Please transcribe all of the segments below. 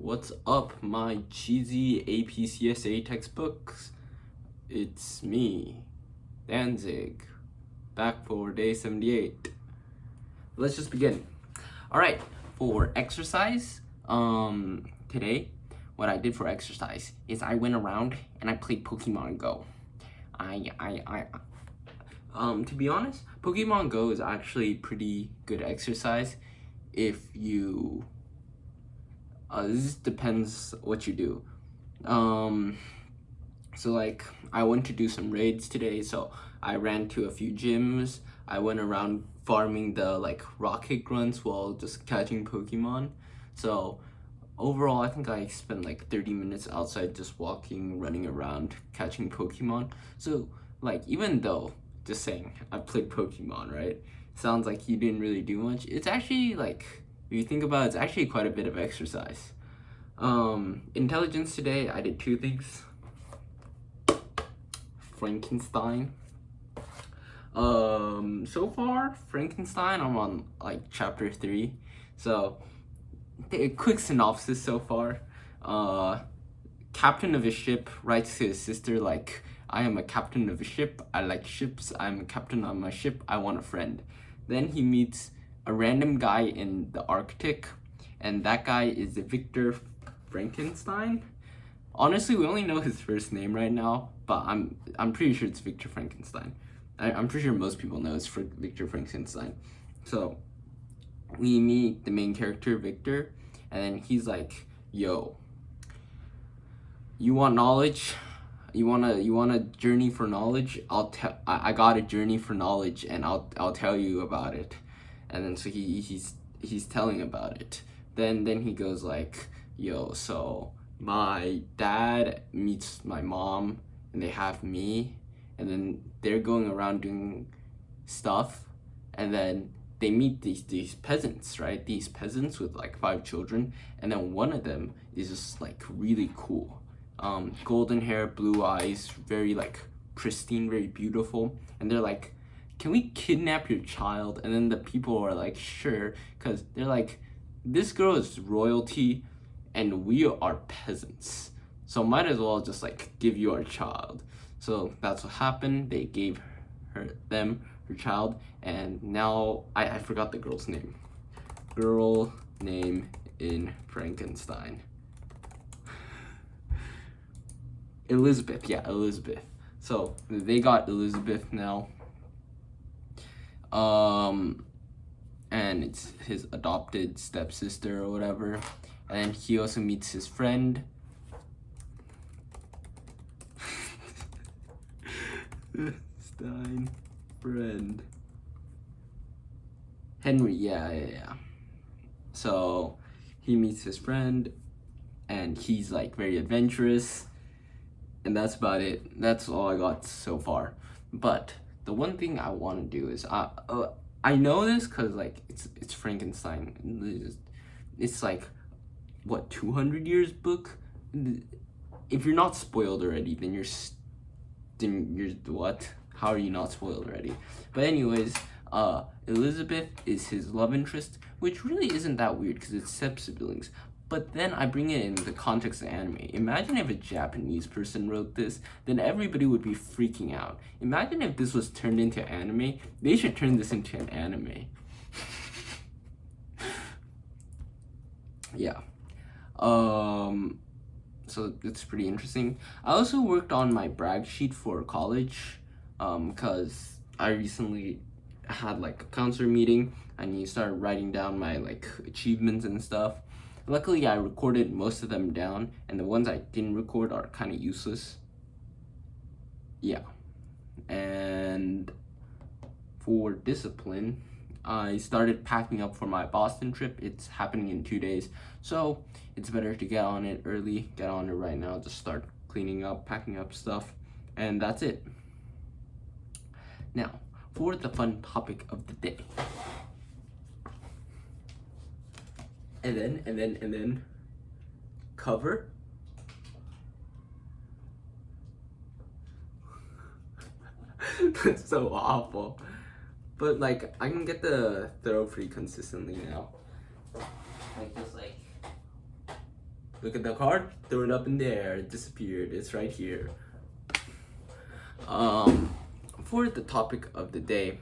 What's up, my cheesy APCSA textbooks? It's me, Danzig, back for day 78. Let's just begin. Alright, for exercise, today, what I did for exercise is I went around and I played Pokemon Go. To be honest, Pokemon Go is actually pretty good exercise if you this depends what you do. So like I went to do some raids today, so I ran to a few gyms. I went around farming the like rocket grunts while just catching Pokemon. So overall, I think I spent like 30 minutes outside just walking, running around, catching Pokemon. So like even though, just saying, I played Pokemon, right? Sounds like you didn't really do much. It's actually like, if you think about it, it's actually quite a bit of exercise. Intelligence today, I did two things. Frankenstein. So far, Frankenstein, I'm on like chapter 3. So, a quick synopsis so far. Captain of a ship writes to his sister like, I am a captain of a ship, I like ships, I'm a captain on my ship, I want a friend. Then he meets a random guy in the Arctic, and that guy is Victor Frankenstein. Honestly, we only know his first name right now, but I'm pretty sure it's Victor Frankenstein. I'm pretty sure most people know it's Victor Frankenstein. So we meet the main character, Victor, and then he's like, yo, you want knowledge? You want a journey for knowledge? I got a journey for knowledge, and I'll tell you about it. And then so he's telling about it. Then he goes like, yo, so my dad meets my mom and they have me, and then they're going around doing stuff, and then they meet these peasants, right? These peasants with like 5 children, and then one of them is just like really cool. Golden hair, blue eyes, very like pristine, very beautiful, and they're like, can we kidnap your child? And then the people are like, sure, because they're like, this girl is royalty and we are peasants, so might as well just like give you our child. So that's what happened. They gave them her child, and now I forgot the girl's name. Girl name in Frankenstein. Elizabeth, yeah, Elizabeth. So they got Elizabeth now. And it's his adopted stepsister or whatever. And he also meets his friend. Stein friend. Henry, yeah. So he meets his friend, and he's like very adventurous. And that's about it. That's all I got so far. But the one thing I want to do is I know this because like it's Frankenstein. It's like what, 200 years book. If you're not spoiled already, then you're what? How are you not spoiled already? But anyways, Elizabeth is his love interest, which really isn't that weird because it's step-siblings. But then I bring it in the context of anime. Imagine if a Japanese person wrote this, then everybody would be freaking out. Imagine if this was turned into anime. They should turn this into an anime. Yeah. So it's pretty interesting. I also worked on my brag sheet for college, because I recently had like a counselor meeting, and you started writing down my like achievements and stuff. Luckily, I recorded most of them down, and the ones I didn't record are kind of useless. Yeah. And for discipline, I started packing up for my Boston trip. It's happening in 2 days, so it's better to get on it early, get on it right now, just start cleaning up, packing up stuff, and that's it. Now, for the fun topic of the day. And then cover. That's so awful. But like I can get the throw free consistently now. Like just like Look at the card, throw it up in the air, it disappeared. It's right here. For the topic of the day,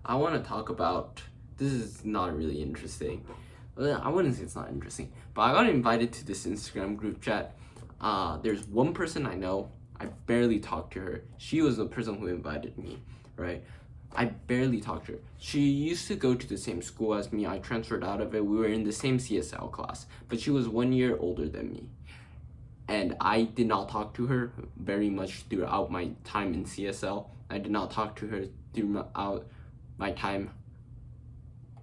I want to talk about, this is not really interesting. I wouldn't say it's not interesting, but I got invited to this Instagram group chat. There's one person I know. I barely talked to her. She was the person who invited me, right? I barely talked to her. She used to go to the same school as me. I transferred out of it. We were in the same CSL class, but she was 1 year older than me. And I did not talk to her very much throughout my time in CSL. I did not talk to her throughout my time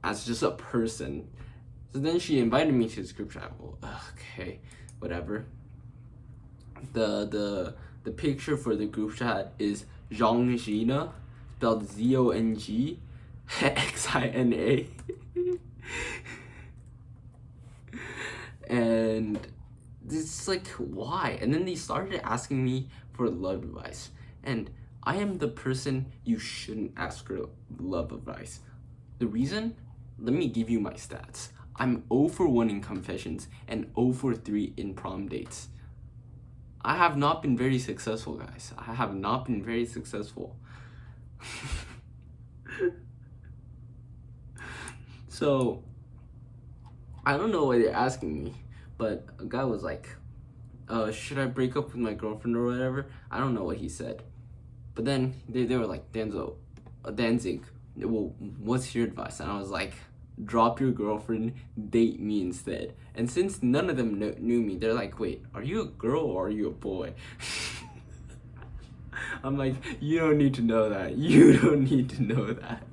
as just a person. So then she invited me to this group chat. Well, okay, whatever. The picture for the group chat is Zhong Xina, spelled ZONGXINA. And it's like, why? And then they started asking me for love advice. And I am the person you shouldn't ask for love advice. The reason? Let me give you my stats. I'm 0 for 1 in confessions and 0 for 3 in prom dates. I have not been very successful, guys. I have not been very successful. So, I don't know why they're asking me, but a guy was like, should I break up with my girlfriend or whatever? I don't know what he said. But then they were like, Danzig, well, what's your advice? And I was like, drop your girlfriend, date me instead. And since none of them knew me, they're like, wait, are you a girl or are you a boy? I'm like, you don't need to know that. You don't need to know that.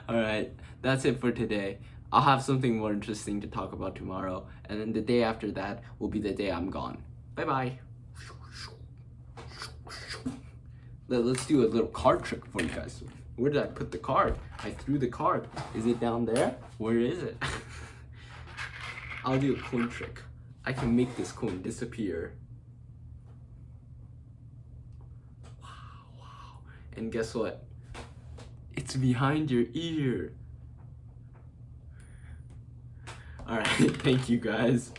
Alright, that's it for today. I'll have something more interesting to talk about tomorrow. And then the day after that will be the day I'm gone. Bye-bye. Let's do a little card trick for you guys. Where did I put the card? I threw the card. Is it down there? Where is it? I'll do a coin trick. I can make this coin disappear. Wow. And guess what? It's behind your ear. Alright, thank you guys.